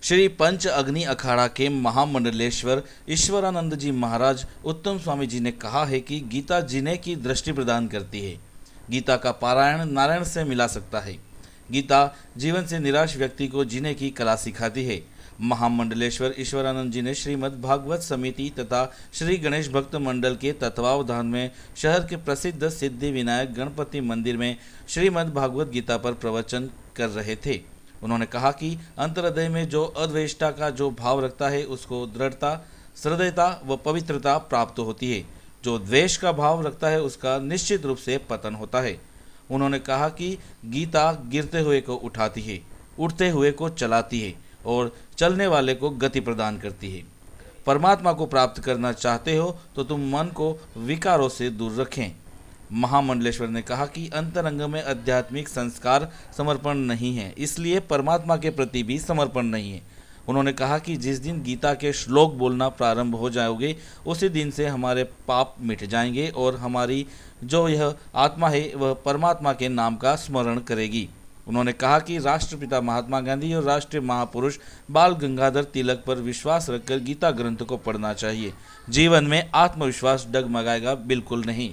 श्री पंच अग्नि अखाड़ा के महामंडलेश्वर ईश्वरानंद जी महाराज उत्तम स्वामी जी ने कहा है कि गीता जीने की दृष्टि प्रदान करती है। गीता का पारायण नारायण से मिला सकता है। गीता जीवन से निराश व्यक्ति को जीने की कला सिखाती है। महामंडलेश्वर ईश्वरानंद जी ने श्रीमद् भागवत समिति तथा श्री गणेश भक्त मंडल के तत्वावधान में शहर के प्रसिद्ध सिद्धि विनायक गणपति मंदिर में श्रीमद् भागवत गीता पर प्रवचन कर रहे थे। उन्होंने कहा कि अंतर्हृदय में जो अद्वेष्टा का जो भाव रखता है उसको दृढ़ता, हृदयता व पवित्रता प्राप्त होती है। जो द्वेष का भाव रखता है उसका निश्चित रूप से पतन होता है। उन्होंने कहा कि गीता गिरते हुए को उठाती है, उठते हुए को चलाती है और चलने वाले को गति प्रदान करती है। परमात्मा को प्राप्त करना चाहते हो तो तुम मन को विकारों से दूर रखें। महामंडलेश्वर ने कहा कि अंतरंग में आध्यात्मिक संस्कार समर्पण नहीं है, इसलिए परमात्मा के प्रति भी समर्पण नहीं है। उन्होंने कहा कि जिस दिन गीता के श्लोक बोलना प्रारंभ हो जाओगे उसी दिन से हमारे पाप मिट जाएंगे और हमारी जो यह आत्मा है वह परमात्मा के नाम का स्मरण करेगी। उन्होंने कहा कि राष्ट्रपिता महात्मा गांधी और राष्ट्रीय महापुरुष बाल गंगाधर तिलक पर विश्वास रखकर गीता ग्रंथ को पढ़ना चाहिए। जीवन में आत्मविश्वास डगमगाएगा बिल्कुल नहीं।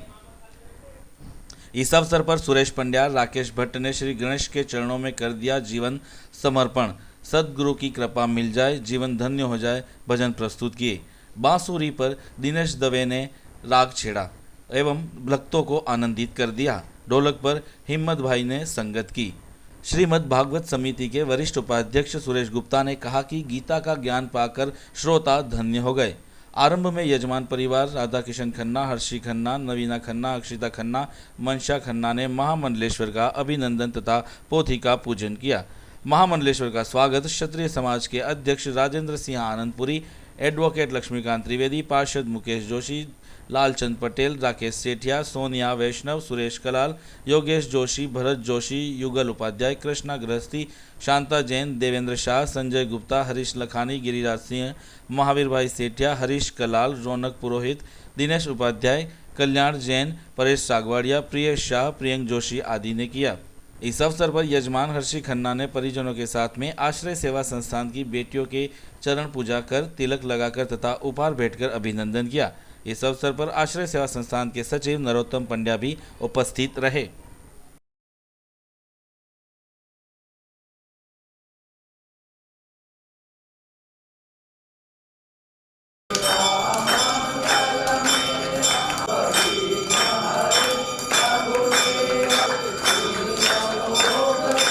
इस अवसर पर सुरेश पंड्या, राकेश भट्ट ने श्री गणेश के चरणों में कर दिया जीवन समर्पण। सदगुरु की कृपा मिल जाए, जीवन धन्य हो जाए भजन प्रस्तुत किए। बांसुरी पर दिनेश दवे ने राग छेड़ा एवं भक्तों को आनंदित कर दिया। ढोलक पर हिम्मत भाई ने संगत की। श्रीमद् भागवत समिति के वरिष्ठ उपाध्यक्ष सुरेश गुप्ता ने कहा कि गीता का ज्ञान पाकर श्रोता धन्य हो गए। आरंभ में यजमान परिवार राधा किशन खन्ना, हर्षी खन्ना, नवीना खन्ना, अक्षिता खन्ना, मनशा खन्ना ने महामंडलेश्वर का अभिनंदन तथा पोथी का पूजन किया। महामंडलेश्वर का स्वागत क्षत्रिय समाज के अध्यक्ष राजेंद्र सिंह आनंदपुरी, एडवोकेट लक्ष्मीकांत त्रिवेदी, पार्षद मुकेश जोशी, लालचंद पटेल, राकेश सेठिया, सोनिया वैष्णव, सुरेश कलाल, योगेश जोशी, भरत जोशी, युगल उपाध्याय, कृष्णा गृहस्थी, शांता जैन, देवेंद्र शाह, संजय गुप्ता, हरीश लखानी, गिरिराज सिंह, महावीर भाई सेठिया, हरीश कलाल, रौनक पुरोहित, दिनेश उपाध्याय, कल्याण जैन, परेश सागवाड़िया, प्रिय शाह, प्रियंक जोशी आदि ने किया। इस अवसर पर यजमान हर्षी खन्ना ने परिजनों के साथ में आश्रय सेवा संस्थान की बेटियों के चरण पूजा कर, तिलक लगाकर तथा उपहार भेंटकर अभिनंदन किया। इस अवसर पर आश्रय सेवा संस्थान के सचिव नरोत्तम पंड्या भी उपस्थित रहे।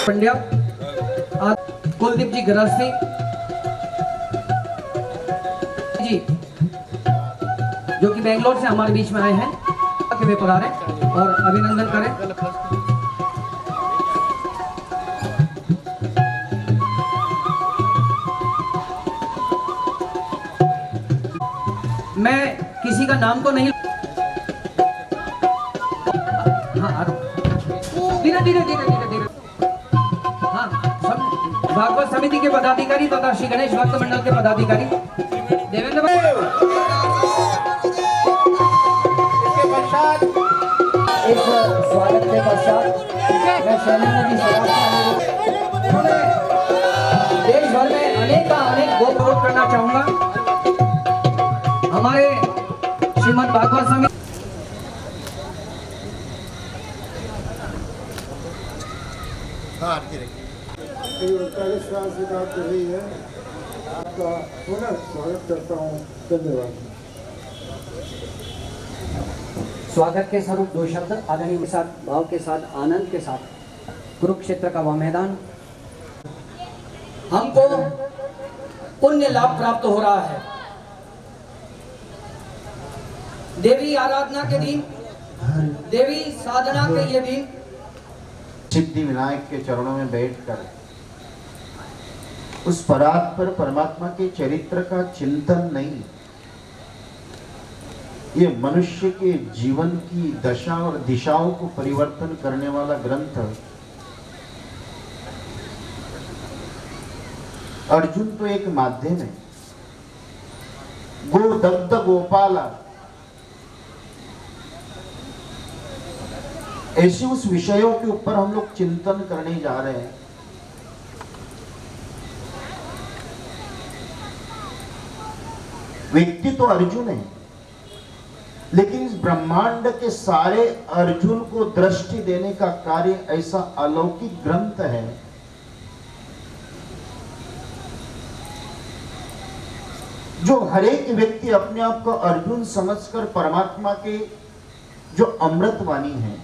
पंड्या, कुलदीप जी गृहस्थी जी जो कि बेंगलोर से हमारे बीच में आए हैं, कि वे पधारें और अभिनंदन करें। मैं किसी का नाम तो नहीं, हाँ धीरे धीरे धीरे धीरे धीरे, हाँ भागवत समिति के पदाधिकारी तथा श्री गणेश भक्त मंडल के पदाधिकारी देवेंद्र भाई, इस स्वागत के पश्चात मैं शैलेंद्र जी उन्होंने देश भर में अनेक गोप्रोत करना चाहूंगा। हमारे श्रीमद् भागवत समिति है, आपका पुनः स्वागत करता हूँ। धन्यवाद। स्वागत के स्वरूप दो शब्द आदरणीय के साथ, भाव के साथ, आनंद के साथ। कुरुक्षेत्र का वह मैदान, हमको पुण्य लाभ प्राप्त हो रहा है। देवी आराधना के दिन, देवी साधना के ये दिन, सिद्धि विनायक के चरणों में बैठकर उस परात्पर परमात्मा के चरित्र का चिंतन नहीं, ये मनुष्य के जीवन की दशा और दिशाओं को परिवर्तन करने वाला ग्रंथ अर्जुन तो एक माध्यम है। गोदग्ध गोपाला, ऐसे उस विषयों के ऊपर हम लोग चिंतन करने जा रहे हैं। व्यक्ति तो अर्जुन है, लेकिन इस ब्रह्मांड के सारे अर्जुन को दृष्टि देने का कार्य ऐसा अलौकिक ग्रंथ है जो हर एक व्यक्ति अपने आप को अर्जुन समझकर परमात्मा के जो अमृतवाणी है,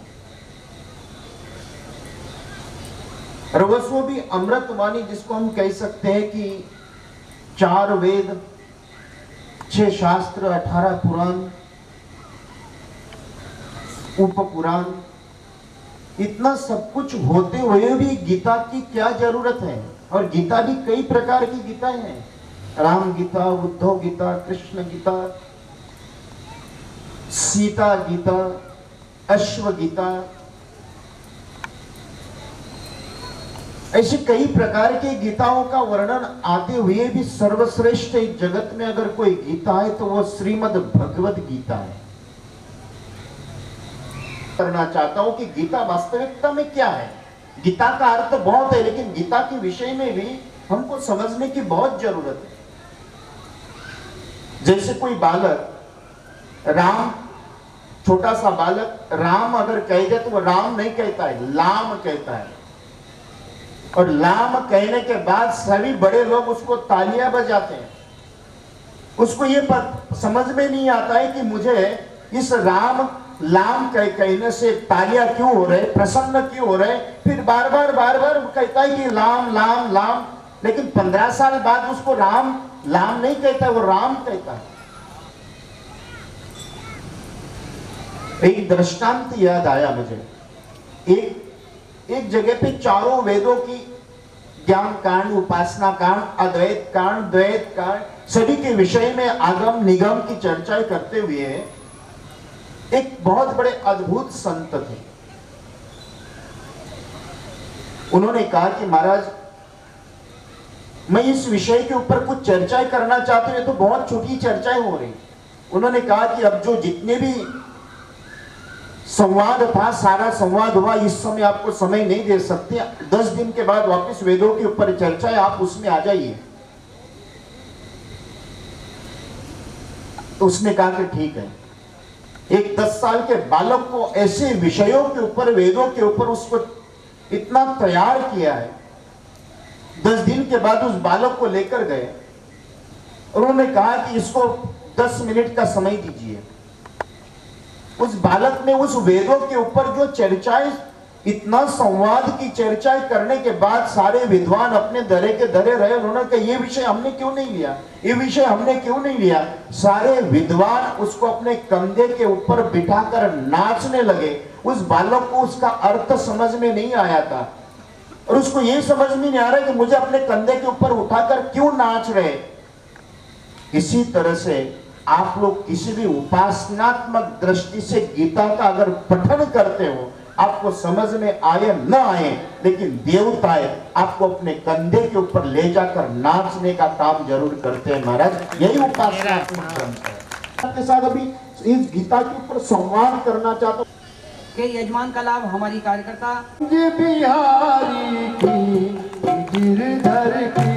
रवस्व भी अमृतवाणी जिसको हम कह सकते हैं कि 4 वेद, 6 शास्त्र, 18 पुराण, उपपुराण, इतना सब कुछ होते हुए भी गीता की क्या जरूरत है। और गीता भी कई प्रकार की गीताएं हैं, राम गीता, उद्धव गीता, कृष्ण गीता, सीता गीता, अश्व गीता, ऐसे कई प्रकार के गीताओं का वर्णन आते हुए भी सर्वश्रेष्ठ इस जगत में अगर कोई गीता है तो वो श्रीमद् भगवद गीता है। करना चाहता हूं कि गीता वास्तविकता में क्या है। गीता का अर्थ बहुत है, लेकिन गीता के विषय में भी हमको समझने की बहुत जरूरत है। जैसे कोई बालक राम, छोटा सा बालक राम अगर कह दे तो वो राम नहीं कहता है, लाम कहता है। और लाम कहने के बाद सभी बड़े लोग उसको तालियां बजाते हैं। उसको ये समझ में नहीं आता है कि मुझे इस राम लाम कहने से तालियां क्यों हो रहे, प्रसन्न क्यों हो रहे। फिर बार बार कहता है कि लाम लाम लाम, लेकिन 15 साल बाद उसको राम लाम नहीं कहता, वो राम कहता है। एक दृष्टांत याद आया मुझे। एक जगह पे चारों वेदों की ज्ञान कांड, उपासना कांड, अद्वैत कांड, द्वैत कांड, सभी के विषय में आगम निगम की चर्चा करते हुए एक बहुत बड़े अद्भुत संत थे। उन्होंने कहा कि महाराज, मैं इस विषय के ऊपर कुछ चर्चाएं करना चाहते हैं, तो बहुत छोटी चर्चाएं हो रही। उन्होंने कहा कि अब जो जितने भी संवाद था, सारा संवाद हुआ, इस समय आपको समय नहीं दे सकते। 10 दिन के बाद वापस वेदों के ऊपर चर्चा है, आप उसमें आ जाइए। तो उसने कहा कि ठीक है। एक 10 साल के बालक को ऐसे विषयों के ऊपर, वेदों के ऊपर उसको इतना तैयार किया है। 10 दिन के बाद उस बालक को लेकर गए और उन्होंने कहा कि इसको 10 मिनट का समय दीजिए। उस बालक ने उस वेदों के ऊपर जो चर्चाएं, इतना संवाद की चर्चाएं करने के बाद सारे विद्वान अपने धरे के धरे रहे। उन्होंने कहा ये विषय हमने क्यों नहीं लिया, ये विषय हमने क्यों नहीं लिया। सारे विद्वान उसको अपने कंधे के ऊपर बिठाकर नाचने लगे। उस बालक को उसका अर्थ समझ में नहीं आया था और उसको ये समझ में नहीं आ रहा कि मुझे अपने कंधे के ऊपर उठाकर क्यों नाच रहे। इसी तरह से आप लोग किसी भी उपासनात्मक दृष्टि से गीता का अगर पठन करते हो, आपको समझ में आए न आए, लेकिन देवताएं आपको अपने कंधे के ऊपर ले जाकर नाचने का काम जरूर करते हैं महाराज। यही उपासनात्मक ग्रंथ है। आपके साथ अभी इस गीता के ऊपर संवाद करना चाहता हूँ के यजमान का लाभ हमारी कार्यकर्ता बिहारी की गिरधर की